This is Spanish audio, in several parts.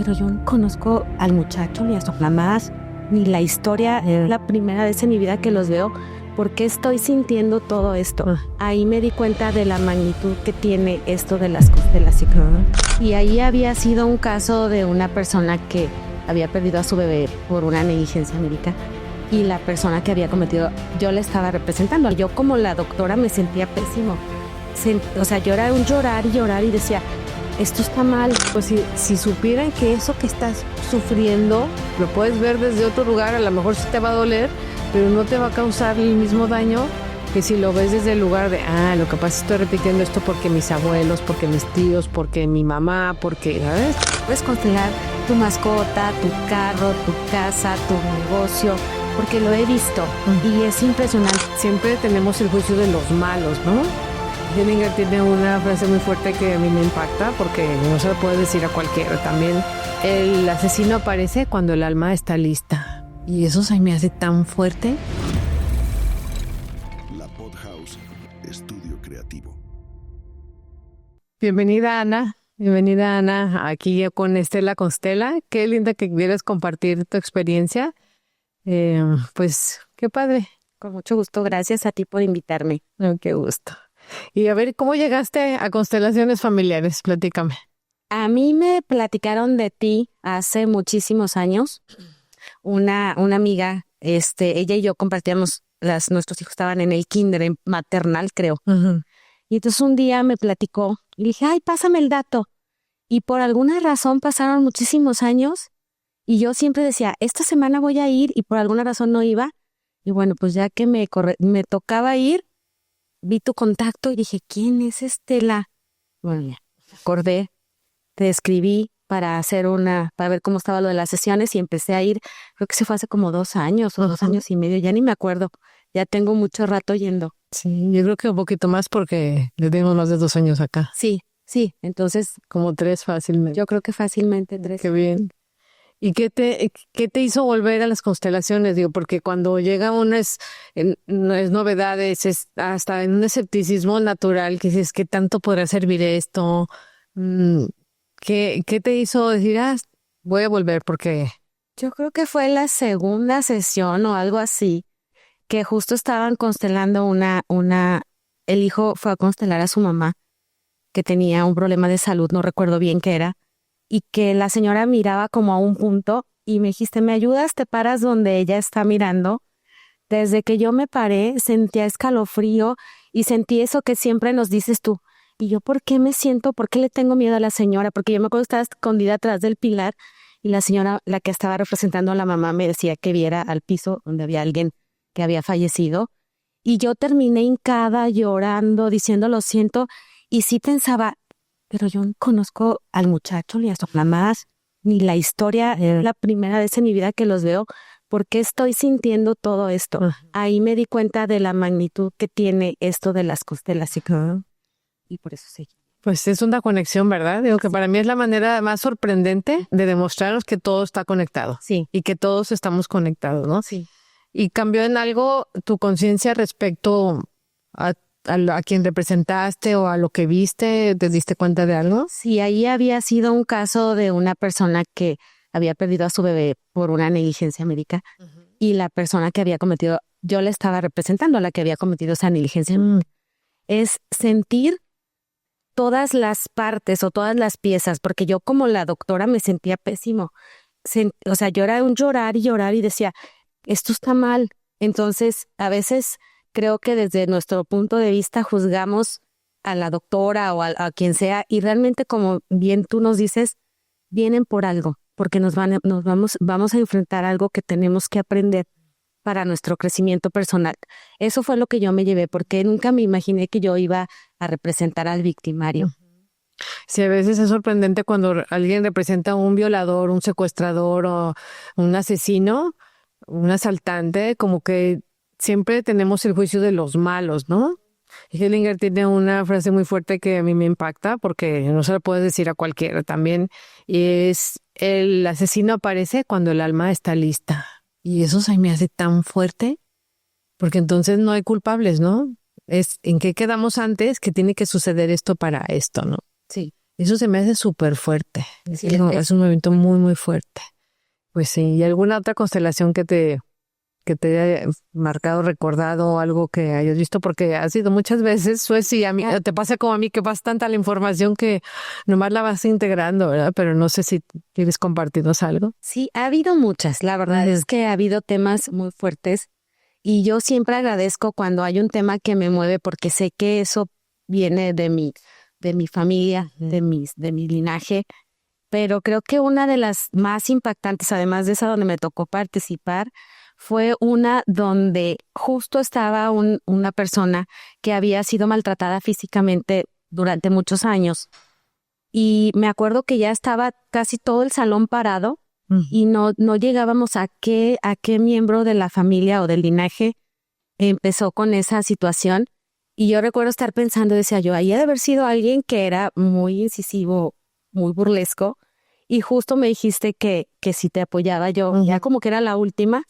pero yo no conozco al muchacho ni a su mamás, ni la historia. Es la primera vez en mi vida que los veo. ¿Por qué estoy sintiendo todo esto? Ahí me di cuenta de la magnitud que tiene esto de las constelaciones. Y ahí había sido un caso de una persona que había perdido a su bebé por una negligencia médica. Y la persona que había cometido, yo la estaba representando. Yo como la doctora me sentía pésimo. O sea, yo era un llorar y decía, esto está mal. Pues si supieran que eso que estás sufriendo lo puedes ver desde otro lugar, a lo mejor sí te va a doler, pero no te va a causar el mismo daño que si lo ves desde el lugar de, lo que pasa es que estoy repitiendo esto porque mis abuelos, porque mis tíos, porque mi mamá, porque, ¿sabes? Puedes constelar tu mascota, tu carro, tu casa, tu negocio, porque lo he visto y es impresionante. Siempre tenemos el juicio de los malos, ¿no? Hellinger tiene una frase muy fuerte que a mí me impacta porque no se lo puede decir a cualquiera. También el asesino aparece cuando el alma está lista. Y eso se me hace tan fuerte. La Pod House, estudio creativo. Bienvenida, Ana. Bienvenida, Ana, aquí con Estela Constela. Qué linda que quieras compartir tu experiencia. Pues, qué padre. Con mucho gusto. Gracias a ti por invitarme. Qué gusto. Y a ver, ¿cómo llegaste a constelaciones familiares? Platícame. A mí me platicaron de ti hace muchísimos años. Una amiga, ella y yo compartíamos, nuestros hijos estaban en el kinder, en maternal, creo. Uh-huh. Y entonces un día me platicó y le dije, ay, pásame el dato. Y por alguna razón pasaron muchísimos años y yo siempre decía, esta semana voy a ir, y por alguna razón no iba. Y bueno, pues ya que me tocaba ir, vi tu contacto y dije, ¿quién es Estela? Bueno, ya, me acordé, te escribí para ver cómo estaba lo de las sesiones y empecé a ir. Creo que se fue hace como 2 años o 2 años y medio, ya ni me acuerdo. Ya tengo mucho rato yendo. Sí, yo creo que un poquito más porque le dimos más de 2 años acá. Sí, entonces. Como 3 fácilmente. Yo creo que fácilmente 3. Qué bien. ¿Y qué te hizo volver a las constelaciones? Digo, porque cuando llega no es novedad, es hasta en un escepticismo natural que dices, ¿qué tanto podrá servir esto? ¿Qué te hizo decir, voy a volver porque? Yo creo que fue la segunda sesión o algo así, que justo estaban constelando el hijo fue a constelar a su mamá, que tenía un problema de salud, no recuerdo bien qué era, y que la señora miraba como a un punto y me dijiste, ¿me ayudas? Te paras donde ella está mirando. Desde que yo me paré, sentía escalofrío y sentí eso que siempre nos dices tú. Y yo, ¿por qué le tengo miedo a la señora? Porque yo me acuerdo que estaba escondida atrás del pilar y la señora, la que estaba representando a la mamá, me decía que viera al piso donde había alguien que había fallecido. Y yo terminé hincada, llorando, diciendo lo siento. Y sí pensaba, pero yo no conozco al muchacho ni a sus mamás, ni la historia. Es la primera vez en mi vida que los veo. ¿Por qué estoy sintiendo todo esto? Ahí me di cuenta de la magnitud que tiene esto de las constelaciones. Y por eso seguí. Pues es una conexión, ¿verdad? Digo que para mí es la manera más sorprendente de demostrarnos que todo está conectado. Sí. Y que todos estamos conectados, ¿no? Sí. ¿Y cambió en algo tu conciencia respecto a quien representaste o a lo que viste? ¿Te diste cuenta de algo? Sí, ahí había sido un caso de una persona que había perdido a su bebé por una negligencia médica. Uh-huh. Y la persona que había cometido, yo la estaba representando a la que había cometido esa negligencia. Es sentir todas las partes o todas las piezas, porque yo como la doctora me sentía pésimo. O sea, yo era un llorar y decía, esto está mal. Entonces, a veces creo que desde nuestro punto de vista juzgamos a la doctora o a quien sea, y realmente, como bien tú nos dices, vienen por algo, porque vamos a enfrentar algo que tenemos que aprender para nuestro crecimiento personal. Eso fue lo que yo me llevé, porque nunca me imaginé que yo iba a representar al victimario. Sí, a veces es sorprendente cuando alguien representa a un violador, un secuestrador o un asesino, un asaltante, como que siempre tenemos el juicio de los malos, ¿no? Hellinger tiene una frase muy fuerte que a mí me impacta porque no se la puedes decir a cualquiera también, y es, el asesino aparece cuando el alma está lista. Y eso se me hace tan fuerte porque entonces no hay culpables, ¿no? Es en qué quedamos antes que tiene que suceder esto para esto, ¿no? Sí. Eso se me hace súper fuerte. Sí, Es un movimiento muy, muy fuerte. Pues sí. ¿Y alguna otra constelación que te haya marcado, recordado, algo que hayas visto? Porque ha sido muchas veces, Sueci, a mí, te pasa como a mí, que vas tanta la información que nomás la vas integrando, ¿verdad? Pero no sé si quieres compartirnos algo. Sí, ha habido muchas. La verdad es que ha habido temas muy fuertes y yo siempre agradezco cuando hay un tema que me mueve porque sé que eso viene de mi familia, de mi linaje. Pero creo que una de las más impactantes, además de esa donde me tocó participar, fue una donde justo estaba una persona que había sido maltratada físicamente durante muchos años. Y me acuerdo que ya estaba casi todo el salón parado y no llegábamos a qué miembro de la familia o del linaje empezó con esa situación. Y yo recuerdo estar pensando, decía yo, ahí ha de haber sido alguien que era muy incisivo, muy burlesco. Y justo me dijiste que si te apoyaba yo, ya como que era la última.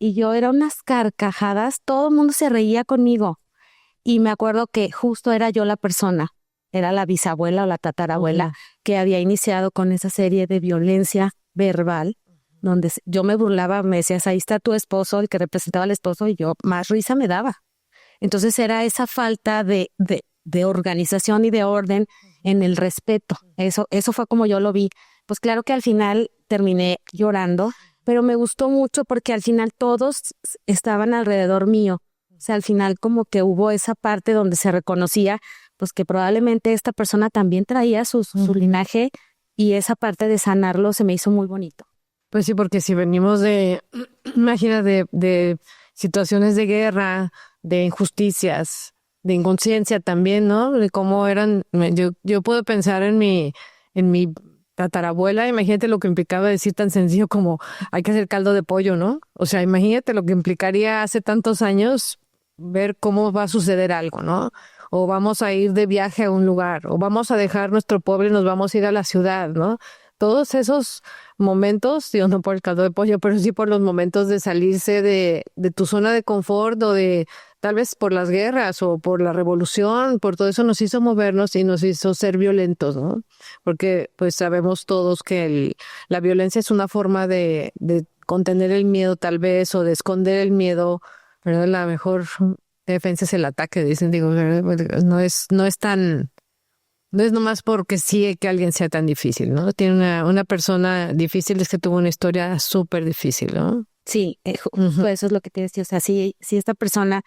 Y yo era unas carcajadas, todo el mundo se reía conmigo. Y me acuerdo que justo era yo la persona, era la bisabuela o la tatarabuela que había iniciado con esa serie de violencia verbal, donde yo me burlaba, me decías, ahí está tu esposo, el que representaba al esposo, y yo más risa me daba. Entonces era esa falta de organización y de orden en el respeto. Eso fue como yo lo vi. Pues claro que al final terminé llorando, pero me gustó mucho porque al final todos estaban alrededor mío. O sea, al final como que hubo esa parte donde se reconocía pues que probablemente esta persona también traía su linaje, y esa parte de sanarlo se me hizo muy bonito. Pues sí, porque si venimos imagínate, de situaciones de guerra, de injusticias, de inconsciencia también, ¿no? De cómo eran, yo puedo pensar en mi tatarabuela, imagínate lo que implicaba decir tan sencillo como hay que hacer caldo de pollo, ¿no? O sea, imagínate lo que implicaría hace tantos años ver cómo va a suceder algo, ¿no? O vamos a ir de viaje a un lugar, o vamos a dejar nuestro pueblo y nos vamos a ir a la ciudad, ¿no? Todos esos momentos, digo, no por el caldo de pollo, pero sí por los momentos de salirse de tu zona de confort, o de tal vez por las guerras o por la revolución, por todo eso nos hizo movernos y nos hizo ser violentos, ¿no? Porque pues sabemos todos que la violencia es una forma de contener el miedo tal vez, o de esconder el miedo, pero la mejor defensa es el ataque, dicen, digo, no es nomás porque sí que alguien sea tan difícil, ¿no? Tiene una persona difícil, es que tuvo una historia súper difícil, ¿no? Sí, justo eso es lo que te decía. O sea, si esta persona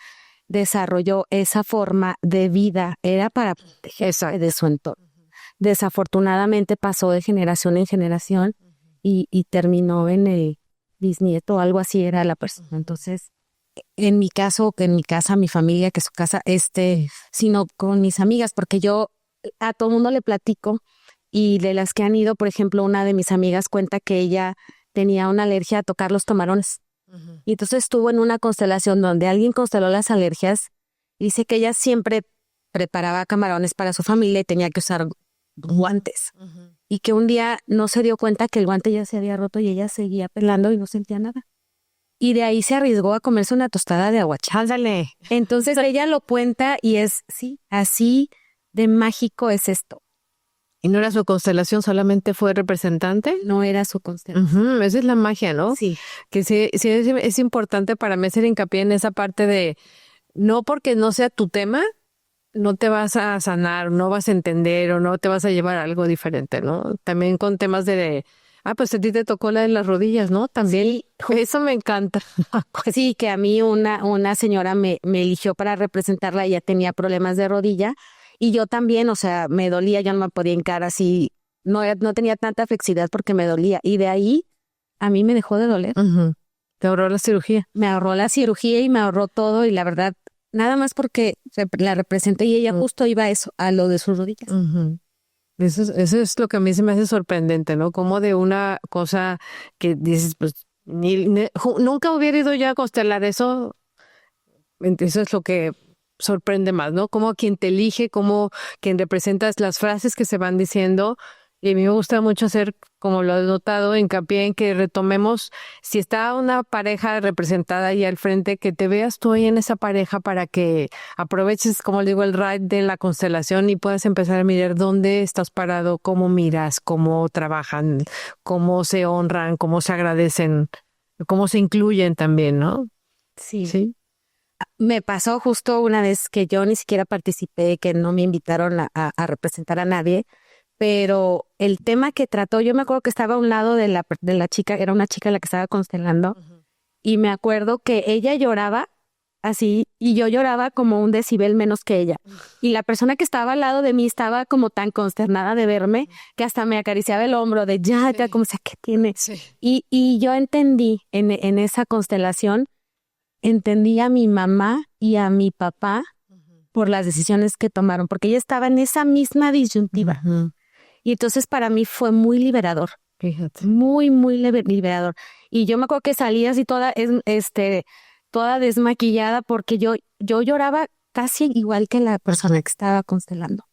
desarrolló esa forma de vida, era para protegerse de su entorno. Desafortunadamente pasó de generación en generación y terminó en el bisnieto, algo así era la persona. Entonces, en mi caso, que en mi casa, mi familia, que su casa, sino con mis amigas, porque yo a todo mundo le platico, y de las que han ido, por ejemplo, una de mis amigas cuenta que ella tenía una alergia a tocar los camarones. Y entonces estuvo en una constelación donde alguien consteló las alergias, y dice que ella siempre preparaba camarones para su familia y tenía que usar guantes. Y que un día no se dio cuenta que el guante ya se había roto y ella seguía pelando y no sentía nada. Y de ahí se arriesgó a comerse una tostada de aguachile. Ándale. Entonces ella lo cuenta y es, sí, así de mágico es esto. ¿Y no era su constelación, solamente fue representante? No era su constelación. Esa es la magia, ¿no? Sí. Que sí es importante para mí hacer hincapié en esa parte de, no porque no sea tu tema, no te vas a sanar, no vas a entender o no te vas a llevar a algo diferente, ¿no? También con temas pues a ti te tocó la de las rodillas, ¿no? También. Sí. Eso me encanta. Sí, que a mí una señora me eligió para representarla, ella tenía problemas de rodilla y yo también, o sea, me dolía, yo no me podía hincar así, no tenía tanta flexibilidad porque me dolía, y de ahí a mí me dejó de doler. Te ahorró la cirugía. Me ahorró la cirugía y me ahorró todo, y la verdad, nada más porque la representé y ella justo iba a lo de sus rodillas. Eso es lo que a mí se me hace sorprendente, ¿no? Como de una cosa que dices, pues, nunca hubiera ido yo a constelar eso. Eso es lo que sorprende más, ¿no? Como quien te elige, como quien representas las frases que se van diciendo, Y a mí me gusta mucho hacer, como lo has notado, hincapié en que retomemos, si está una pareja representada ahí al frente, que te veas tú ahí en esa pareja para que aproveches, como digo, el ride de la constelación y puedas empezar a mirar dónde estás parado, cómo miras, cómo trabajan, cómo se honran, cómo se agradecen, cómo se incluyen también, ¿no? Sí. Sí. Me pasó justo una vez que yo ni siquiera participé, que no me invitaron a representar a nadie, pero el tema que trató, yo me acuerdo que estaba a un lado de la chica, era una chica la que estaba constelando, y me acuerdo que ella lloraba así, y yo lloraba como un decibel menos que ella. Y la persona que estaba al lado de mí estaba como tan consternada de verme, que hasta me acariciaba el hombro de ya, como sea, ¿qué tiene? Sí. Y yo entendí en esa constelación, entendí a mi mamá y a mi papá por las decisiones que tomaron, porque ella estaba en esa misma disyuntiva. Y entonces para mí fue muy liberador, Fíjate. muy, muy liberador. Y yo me acuerdo que salí así toda desmaquillada porque yo lloraba casi igual que la persona que estaba constelando.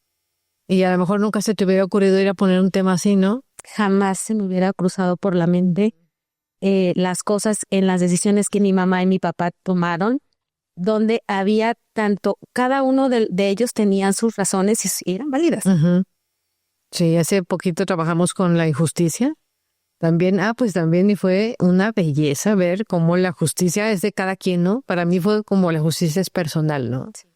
Y a lo mejor nunca se te hubiera ocurrido ir a poner un tema así, ¿no? Jamás se me hubiera cruzado por la mente las cosas en las decisiones que mi mamá y mi papá tomaron, donde había cada uno de ellos tenían sus razones y eran válidas. Sí, hace poquito trabajamos con la injusticia. También, pues también y fue una belleza ver cómo la justicia es de cada quien, ¿no? Para mí fue como la justicia es personal, ¿no? Sí.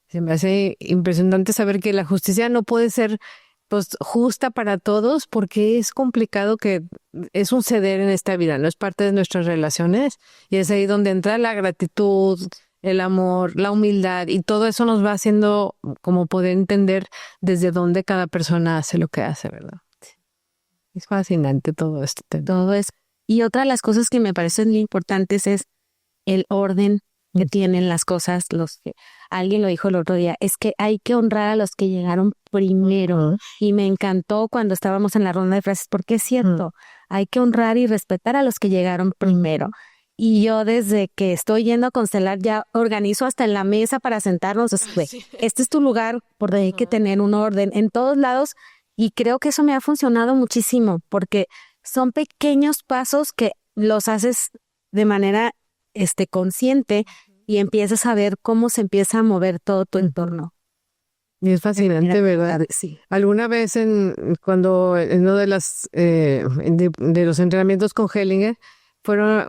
Se me hace impresionante saber que la justicia no puede ser pues justa para todos porque es complicado, que es un ceder en esta vida, no es parte de nuestras relaciones, y es ahí donde entra la gratitud, el amor, la humildad, y todo eso nos va haciendo como poder entender desde dónde cada persona hace lo que hace, ¿verdad? Es fascinante todo esto. Todo eso. Y otra de las cosas que me parecen muy importantes es el orden que tienen las cosas. Alguien lo dijo el otro día, es que hay que honrar a los que llegaron primero. Y me encantó cuando estábamos en la ronda de frases, porque es cierto, hay que honrar y respetar a los que llegaron primero. Y yo desde que estoy yendo a constelar ya organizo hasta en la mesa para sentarnos. Este es tu lugar, por donde hay que tener un orden en todos lados. Y creo que eso me ha funcionado muchísimo, porque son pequeños pasos que los haces de manera consciente y empiezas a ver cómo se empieza a mover todo tu entorno. Y es fascinante, ¿verdad? Sí. Alguna vez cuando en uno de de los entrenamientos con Hellinger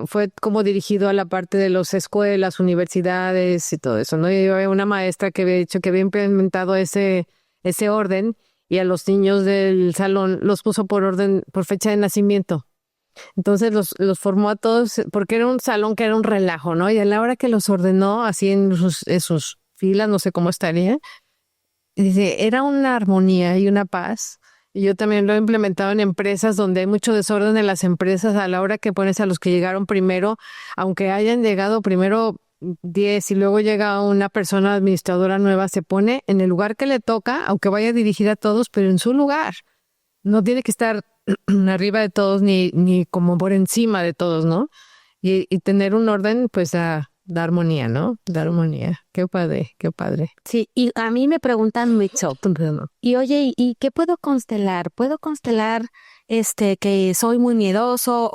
fue como dirigido a la parte de las escuelas, universidades y todo eso, ¿no? Y había una maestra que había dicho que había implementado ese orden, y a los niños del salón los puso por orden, por fecha de nacimiento. Entonces los formó a todos, porque era un salón que era un relajo, ¿no? Y a la hora que los ordenó, así en sus filas, no sé cómo estaría, dice, era una armonía y una paz. Y yo también lo he implementado en empresas donde hay mucho desorden en las empresas. A la hora que pones a los que llegaron primero, aunque hayan llegado primero 10 y luego llega una persona administradora nueva, se pone en el lugar que le toca, aunque vaya a dirigir a todos, pero en su lugar. No tiene que estar arriba de todos ni como por encima de todos, ¿no? Y tener un orden, pues, da armonía, ¿no? Da armonía. Qué padre, qué padre. Sí, y a mí me preguntan mucho, y oye, ¿y qué puedo constelar? ¿Puedo constelar que soy muy miedoso?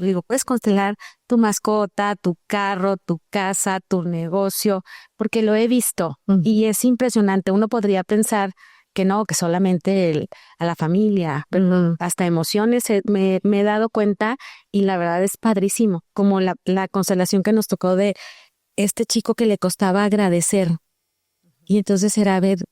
Digo, puedes constelar tu mascota, tu carro, tu casa, tu negocio, porque lo he visto y es impresionante. Uno podría pensar que no, que solamente a la familia, pero hasta emociones me he dado cuenta, y la verdad es padrísimo, como la constelación que nos tocó de este chico que le costaba agradecer. Y entonces era, a ver,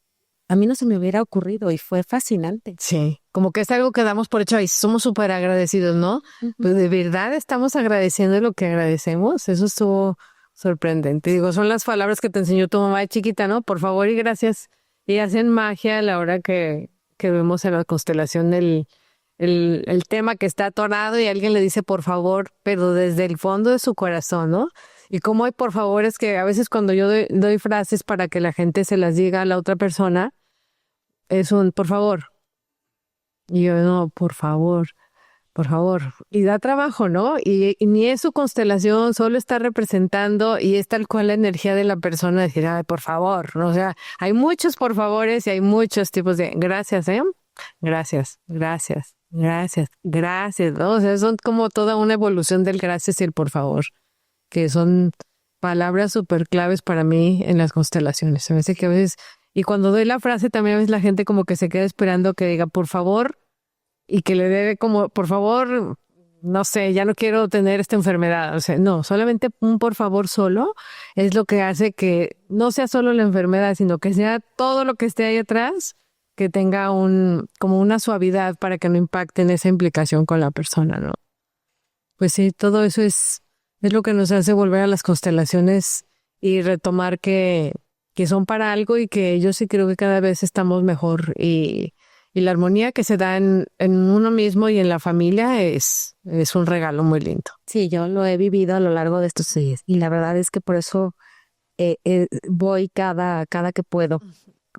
a mí no se me hubiera ocurrido y fue fascinante. Sí, como que es algo que damos por hecho y somos súper agradecidos, ¿no? Pues de verdad estamos agradeciendo lo que agradecemos. Eso estuvo sorprendente. Digo, son las palabras que te enseñó tu mamá de chiquita, ¿no? Por favor y gracias. Y hacen magia a la hora que vemos en la constelación el tema que está atorado y alguien le dice por favor, pero desde el fondo de su corazón, ¿no? Y como hay por favor es que a veces cuando yo doy frases para que la gente se las diga a la otra persona, es un por favor. Y yo no, por favor. Y da trabajo, ¿no? Y ni es su constelación, solo está representando y es tal cual la energía de la persona decir, ay, por favor, ¿no? O sea, hay muchos por favores y hay muchos tipos de gracias, ¿eh? Gracias, gracias, gracias, gracias, ¿no? O sea, son como toda una evolución del gracias y el por favor, que son palabras súper claves para mí en las constelaciones. Se me hace que a veces, y cuando doy la frase también a veces la gente como que se queda esperando que diga por favor y que le dé como por favor, no sé, ya no quiero tener esta enfermedad. O sea, no, solamente un por favor solo es lo que hace que no sea solo la enfermedad, sino que sea todo lo que esté ahí atrás, que tenga como una suavidad para que no impacte en esa implicación con la persona, ¿no? Pues sí, todo eso es lo que nos hace volver a las constelaciones y retomar que son para algo y que yo sí creo que cada vez estamos mejor y la armonía que se da en uno mismo y en la familia es un regalo muy lindo. Sí, yo lo he vivido a lo largo de estos 6 y la verdad es que por eso voy cada que puedo.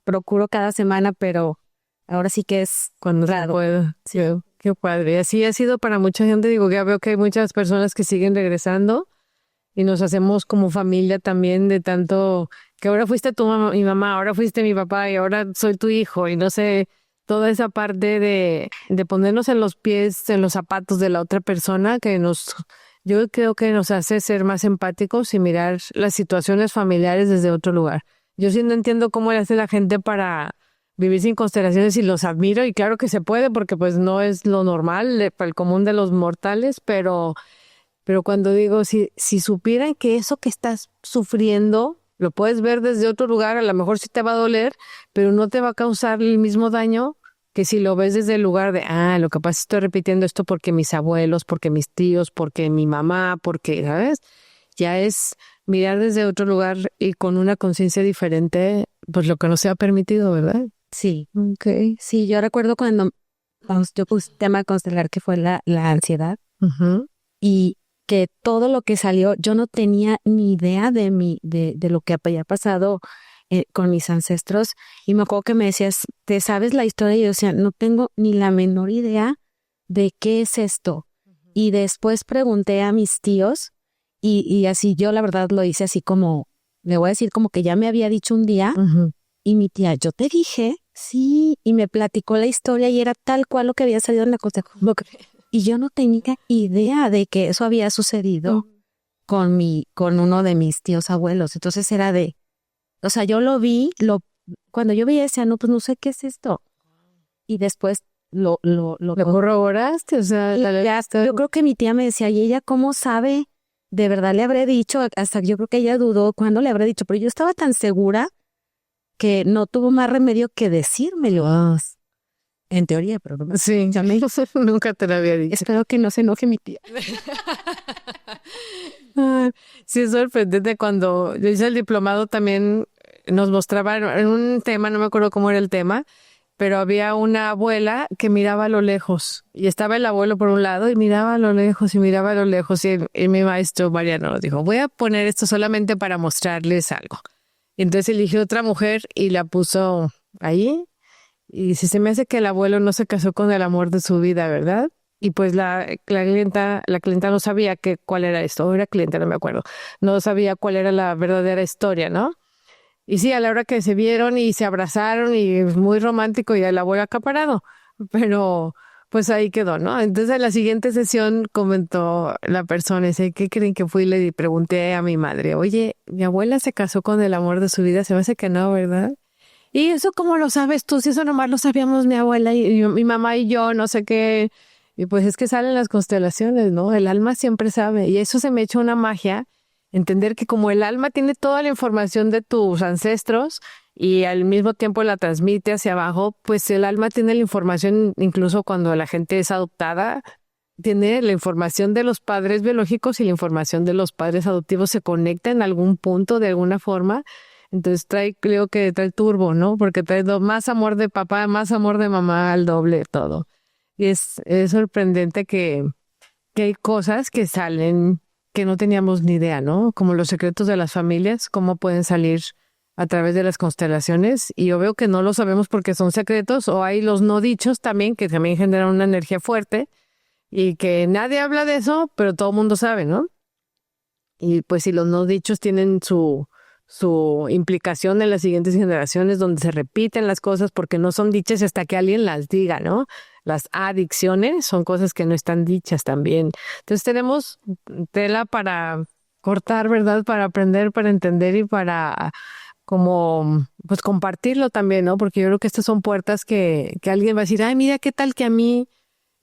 Procuro cada semana, pero ahora sí que es cuando se puede. Sí. Qué padre. Y así ha sido para mucha gente. Digo, ya veo que hay muchas personas que siguen regresando y nos hacemos como familia también de tanto que ahora fuiste mi mamá, ahora fuiste mi papá y ahora soy tu hijo y no sé, toda esa parte de ponernos en los pies, en los zapatos de la otra persona yo creo que nos hace ser más empáticos y mirar las situaciones familiares desde otro lugar. Yo sí no entiendo cómo le hace la gente para vivir sin constelaciones y los admiro y claro que se puede porque pues no es lo normal para el común de los mortales, pero cuando digo, si supieran que eso que estás sufriendo lo puedes ver desde otro lugar, a lo mejor sí te va a doler, pero no te va a causar el mismo daño que si lo ves desde el lugar de, lo que pasa es que estoy repitiendo esto porque mis abuelos, porque mis tíos, porque mi mamá, porque, ¿sabes? Ya es mirar desde otro lugar y con una conciencia diferente, pues lo que no se ha permitido, ¿verdad? Sí. Okay. Sí, yo recuerdo cuando yo puse tema constelar que fue la ansiedad y que todo lo que salió, yo no tenía ni idea de lo que había pasado con mis ancestros y me acuerdo que me decías, ¿te sabes la historia? Y yo decía, no tengo ni la menor idea de qué es esto. Y después pregunté a mis tíos y así yo la verdad lo hice así como, le voy a decir como que ya me había dicho un día y mi tía, yo te dije, sí, y me platicó la historia y era tal cual lo que había salido en la cosa. Y yo no tenía idea de que eso había sucedido con uno de mis tíos abuelos. Entonces era o sea, yo lo vi, cuando yo veía decía, no, pues no sé qué es esto. Y después lo corroboraste, o sea, yo creo que mi tía me decía, ¿y ella cómo sabe? De verdad le habré dicho, hasta yo creo que ella dudó cuándo le habré dicho, pero yo estaba tan segura que no tuvo más remedio que decírmelo. En teoría, pero no. Sí, ya nunca te lo había dicho. Espero que no se enoje mi tía. Sí, es sorprendente. Cuando yo hice el diplomado también nos mostraban en un tema, no me acuerdo cómo era el tema, pero había una abuela que miraba a lo lejos y estaba el abuelo por un lado y miraba a lo lejos y miraba a lo lejos y mi maestro Mariano nos dijo, voy a poner esto solamente para mostrarles algo. Y entonces eligió otra mujer y la puso ahí. Y si se me hace que el abuelo no se casó con el amor de su vida, ¿verdad? Y pues la clienta no sabía cuál era esto, o era clienta, no me acuerdo. No sabía cuál era la verdadera historia, ¿no? Y sí, a la hora que se vieron y se abrazaron y es muy romántico y el abuelo acaparado. Pero pues ahí quedó, ¿no? Entonces en la siguiente sesión comentó la persona, dice, ¿qué creen que fui? Y le pregunté a mi madre, oye, mi abuela se casó con el amor de su vida, se me hace que no, ¿verdad? ¿Y eso cómo lo sabes tú? Si eso nomás lo sabíamos mi abuela y mi mamá y yo, no sé qué. Y pues es que salen las constelaciones, ¿no? El alma siempre sabe. Y eso se me echa una magia, entender que como el alma tiene toda la información de tus ancestros y al mismo tiempo la transmite hacia abajo, pues el alma tiene la información, incluso cuando la gente es adoptada, tiene la información de los padres biológicos y la información de los padres adoptivos se conecta en algún punto, de alguna forma. Entonces creo que trae turbo, ¿no? Porque trae más amor de papá, más amor de mamá, al doble, todo. Y es sorprendente que hay cosas que salen que no teníamos ni idea, ¿no? Como los secretos de las familias, cómo pueden salir a través de las constelaciones. Y yo veo que no lo sabemos porque son secretos, o hay los no dichos también, que también generan una energía fuerte y que nadie habla de eso, pero todo el mundo sabe, ¿no? Y pues si los no dichos tienen su su implicación en las siguientes generaciones, donde se repiten las cosas porque no son dichas hasta que alguien las diga, ¿no? Las adicciones son cosas que no están dichas también. Entonces tenemos tela para cortar, ¿verdad? Para aprender, para entender y para como pues compartirlo también, ¿no? Porque yo creo que estas son puertas que alguien va a decir, ay, mira, qué tal que a mí.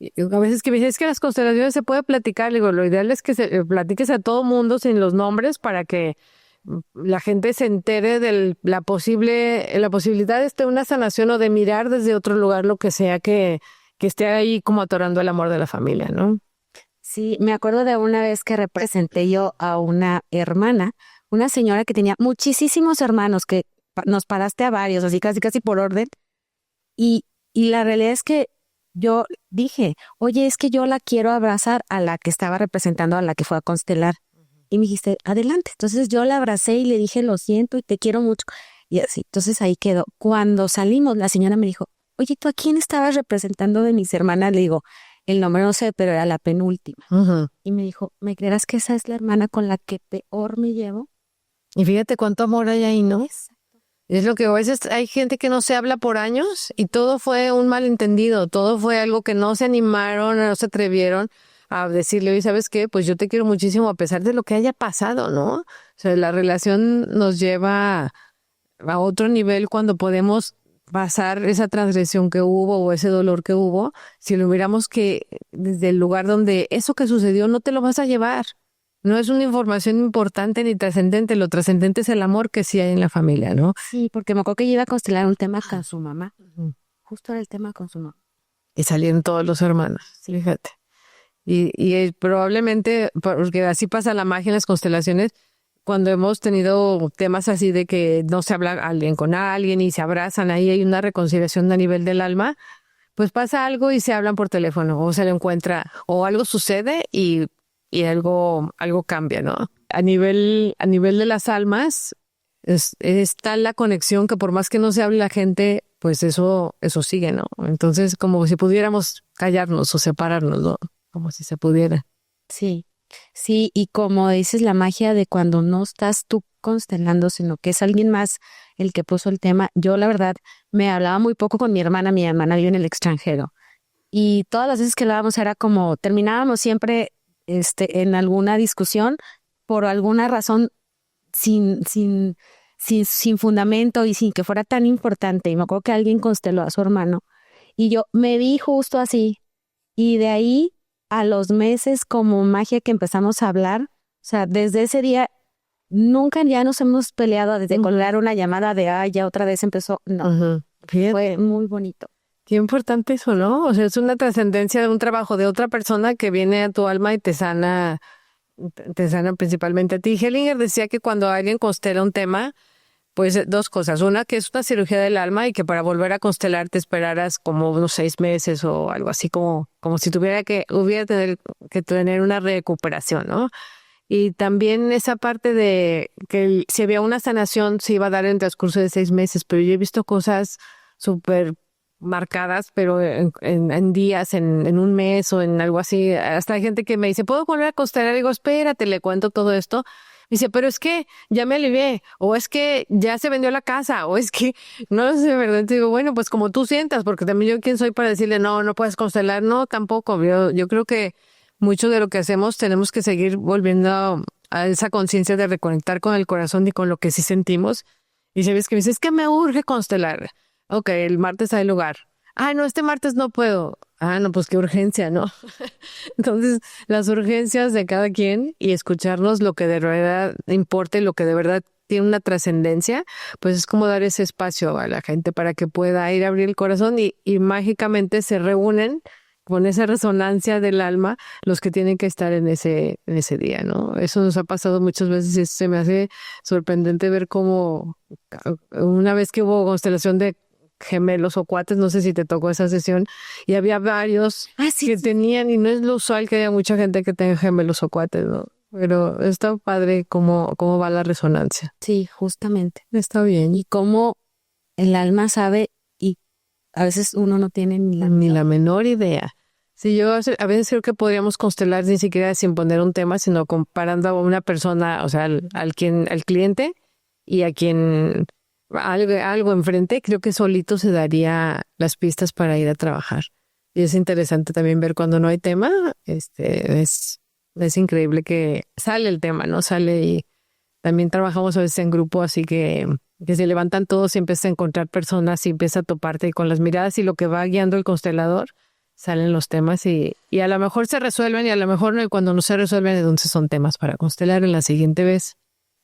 Y a veces que me dicen, es que las constelaciones se puede platicar. Le digo, lo ideal es que se platiques a todo mundo sin los nombres para que la gente se entere de la posibilidad de una sanación o de mirar desde otro lugar lo que sea que esté ahí como atorando el amor de la familia, ¿no? Sí, me acuerdo de una vez que representé yo a una hermana, una señora que tenía muchísimos hermanos, que nos paraste a varios, así casi por orden, y la realidad es que yo dije, oye, es que yo la quiero abrazar a la que estaba representando, a la que fue a constelar. Y me dijiste, adelante. Entonces yo la abracé y le dije, lo siento y te quiero mucho. Y así, entonces ahí quedó. Cuando salimos, la señora me dijo, oye, ¿tú a quién estabas representando de mis hermanas? Le digo, el nombre no sé, pero era la penúltima. Uh-huh. Y me dijo, ¿me creerás que esa es la hermana con la que peor me llevo? Y fíjate cuánto amor hay ahí, ¿no? Es lo que a veces hay gente que no se habla por años y todo fue un malentendido, todo fue algo que no se animaron, no se atrevieron a decirle, oye, ¿sabes qué? Pues yo te quiero muchísimo a pesar de lo que haya pasado, ¿no? O sea, la relación nos lleva a otro nivel cuando podemos pasar esa transgresión que hubo o ese dolor que hubo, si lo miramos que desde el lugar donde eso que sucedió no te lo vas a llevar. No es una información importante ni trascendente, lo trascendente es el amor que sí hay en la familia, ¿no? Sí, porque me acuerdo que ella iba a constelar un tema con su mamá. Justo era el tema con su mamá. Y salieron todos los hermanos, fíjate. Y probablemente, porque así pasa la magia en las constelaciones, cuando hemos tenido temas así de que no se habla alguien con alguien y se abrazan, ahí hay una reconciliación a nivel del alma, pues pasa algo y se hablan por teléfono o se le encuentra o algo sucede y algo cambia, ¿no? A nivel de las almas está la conexión que por más que no se hable la gente, pues eso sigue, ¿no? Entonces como si pudiéramos callarnos o separarnos, ¿no? Como si se pudiera. Sí, sí, y como dices, la magia de cuando no estás tú constelando, sino que es alguien más el que puso el tema. Yo, la verdad, me hablaba muy poco con mi hermana vive en el extranjero. Y todas las veces que hablábamos era como, terminábamos siempre en alguna discusión por alguna razón sin fundamento y sin que fuera tan importante. Y me acuerdo que alguien consteló a su hermano. Y yo me vi justo así. Y de ahí a los meses, como magia que empezamos a hablar, o sea, desde ese día nunca ya nos hemos peleado desde colgar una llamada de ya otra vez empezó. No, fue muy bonito. Qué importante eso, ¿no? O sea, es una trascendencia de un trabajo de otra persona que viene a tu alma y te sana principalmente a ti. Hellinger decía que cuando alguien constela un tema, pues dos cosas. Una, que es una cirugía del alma y que para volver a constelar te esperaras como unos 6 meses o algo así, como si hubiera que tener una recuperación, ¿no? Y también esa parte de que si había una sanación se iba a dar en el transcurso de 6 meses, pero yo he visto cosas súper marcadas, pero en días, en un mes o en algo así. Hasta hay gente que me dice, ¿puedo volver a constelar? Y digo, espérate, le cuento todo esto. Dice, pero es que ya me alivié, o es que ya se vendió la casa, o es que no lo sé, ¿verdad? Te digo, bueno, pues como tú sientas, porque también yo quién soy para decirle, no puedes constelar, no, tampoco. Yo creo que mucho de lo que hacemos tenemos que seguir volviendo a esa conciencia de reconectar con el corazón y con lo que sí sentimos. Y sabes que me dice, es que me urge constelar. Ok, el martes hay lugar. No, este martes no puedo. No, pues qué urgencia, ¿no? Entonces, las urgencias de cada quien y escucharnos lo que de verdad importa y lo que de verdad tiene una trascendencia, pues es como dar ese espacio a la gente para que pueda ir a abrir el corazón y mágicamente se reúnen con esa resonancia del alma los que tienen que estar en ese día, ¿no? Eso nos ha pasado muchas veces y se me hace sorprendente ver cómo una vez que hubo constelación de gemelos o cuates, no sé si te tocó esa sesión, y había varios que tenían, y no es lo usual que haya mucha gente que tenga gemelos o cuates, ¿no? Pero está padre cómo va la resonancia. Sí, justamente. Está bien. Y cómo el alma sabe y a veces uno no tiene ni la menor idea. Sí, yo a veces creo que podríamos constelar ni siquiera sin poner un tema, sino comparando a una persona, o sea, al cliente, y a quien algo enfrente, creo que solito se daría las pistas para ir a trabajar. Y es interesante también ver cuando no hay tema, es increíble que sale el tema, ¿no? Sale y también trabajamos a veces en grupo, así que se levantan todos y empiezas a encontrar personas y empieza a toparte con las miradas y lo que va guiando el constelador, salen los temas y a lo mejor se resuelven y a lo mejor no, y cuando no se resuelven, entonces son temas para constelar en la siguiente vez,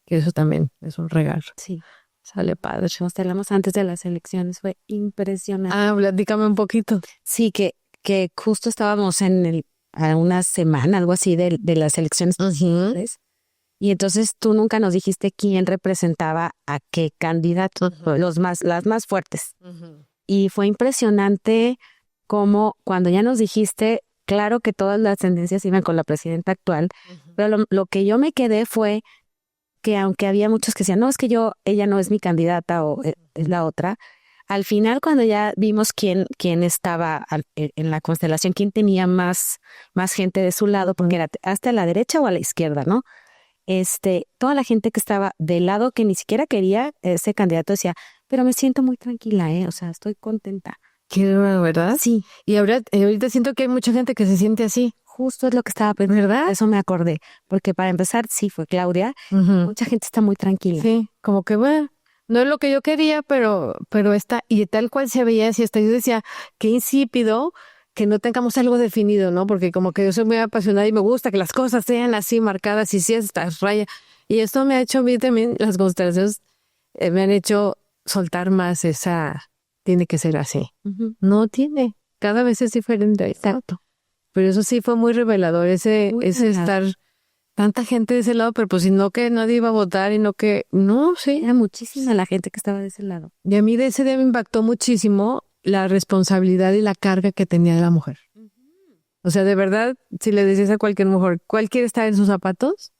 que eso también es un regalo. Sí. Sale padre. Constelamos antes de las elecciones, fue impresionante. Platícame un poquito. Sí, que justo estábamos a una semana, algo así, de las elecciones. Y entonces tú nunca nos dijiste quién representaba a qué candidato, las más fuertes. Y fue impresionante cómo cuando ya nos dijiste, claro que todas las tendencias iban con la presidenta actual, pero lo que yo me quedé fue que aunque había muchos que decían, no, es que ella no es mi candidata o es la otra, al final cuando ya vimos quién estaba en la constelación, quién tenía más gente de su lado, porque era hasta a la derecha o a la izquierda, ¿no? Toda la gente que estaba del lado que ni siquiera quería ese candidato decía, pero me siento muy tranquila, o sea, estoy contenta. Qué bueno, ¿verdad? Sí. Y ahorita siento que hay mucha gente que se siente así. Justo es lo que estaba pensando, ¿verdad? Eso me acordé, porque para empezar, sí, fue Claudia, mucha gente está muy tranquila. Sí, como que bueno, no es lo que yo quería, pero está, y tal cual se veía así, hasta yo decía, qué insípido que no tengamos algo definido, ¿no? Porque como que yo soy muy apasionada y me gusta que las cosas sean así marcadas y sí estas rayas. Y esto me ha hecho a mí también, las constelaciones me han hecho soltar más tiene que ser así. No tiene, cada vez es diferente. Exacto. Pero eso sí fue muy revelador, ese estar tanta gente de ese lado, pero pues si no que nadie iba a votar y no que, no, sí. Era muchísima la gente que estaba de ese lado. Y a mí de ese día me impactó muchísimo la responsabilidad y la carga que tenía la mujer. O sea, de verdad, si le decías a cualquier mujer, ¿cuál quiere estar en sus zapatos?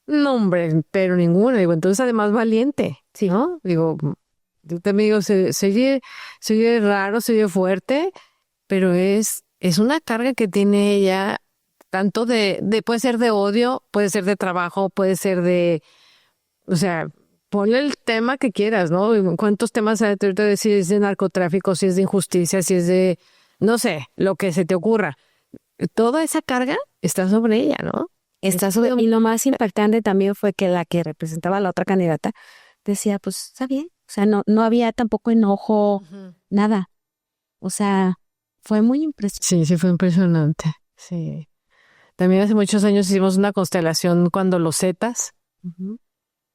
No, hombre, pero ninguna. Digo, entonces además valiente, sí, ¿no? Digo, yo también digo, se oye raro, se oye fuerte, pero es una carga que tiene ella, tanto puede ser de odio, puede ser de trabajo, puede ser o sea, ponle el tema que quieras, ¿no? ¿Cuántos temas hay ahorita si es de narcotráfico, si es de injusticia, si es de, no sé, lo que se te ocurra? Toda esa carga está sobre ella, ¿no? Y lo más impactante también fue que la que representaba a la otra candidata decía, pues está bien. O sea, no había tampoco enojo, nada. O sea, fue muy impresionante. Sí, fue impresionante. Sí. También hace muchos años hicimos una constelación cuando los Zetas,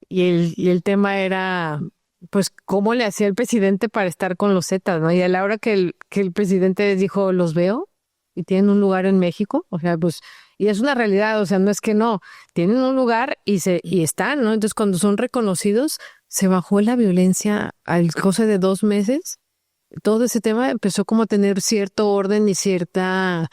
y el tema era, pues, cómo le hacía el presidente para estar con los Zetas, ¿no? Y a la hora que el presidente les dijo, los veo, y tienen un lugar en México, o sea, pues, y es una realidad, o sea, no es que no, tienen un lugar y están, ¿no? Entonces, cuando son reconocidos, se bajó la violencia al cosa de 2 meses. Todo ese tema empezó como a tener cierto orden y cierta,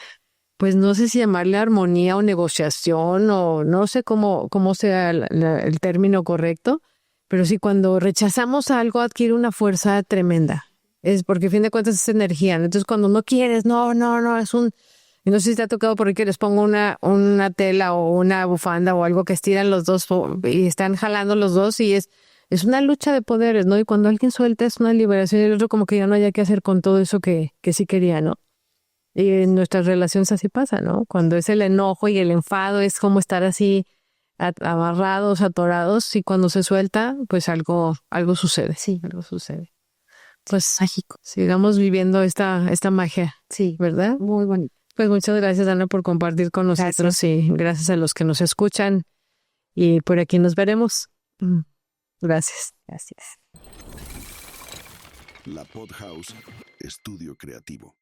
pues no sé si llamarle armonía o negociación o no sé cómo sea el término correcto, pero sí cuando rechazamos algo adquiere una fuerza tremenda. Es porque a fin de cuentas es energía, ¿no? Entonces cuando no quieres, no, y no sé si te ha tocado porque les pongo una tela o una bufanda o algo que estiran los dos y están jalando los dos y es una lucha de poderes, ¿no? Y cuando alguien suelta es una liberación y el otro como que ya no haya que hacer con todo eso que sí quería, ¿no? Y en nuestras relaciones así pasa, ¿no? Cuando es el enojo y el enfado es como estar así amarrados, atorados, y cuando se suelta, pues algo sucede. Sí. Algo sucede. Pues mágico. Sigamos viviendo esta magia. Sí. ¿Verdad? Muy bonito. Pues muchas gracias, Ana, por compartir con nosotros. Gracias. Y gracias a los que nos escuchan. Y por aquí nos veremos. Gracias. Gracias. La Pod House, estudio creativo.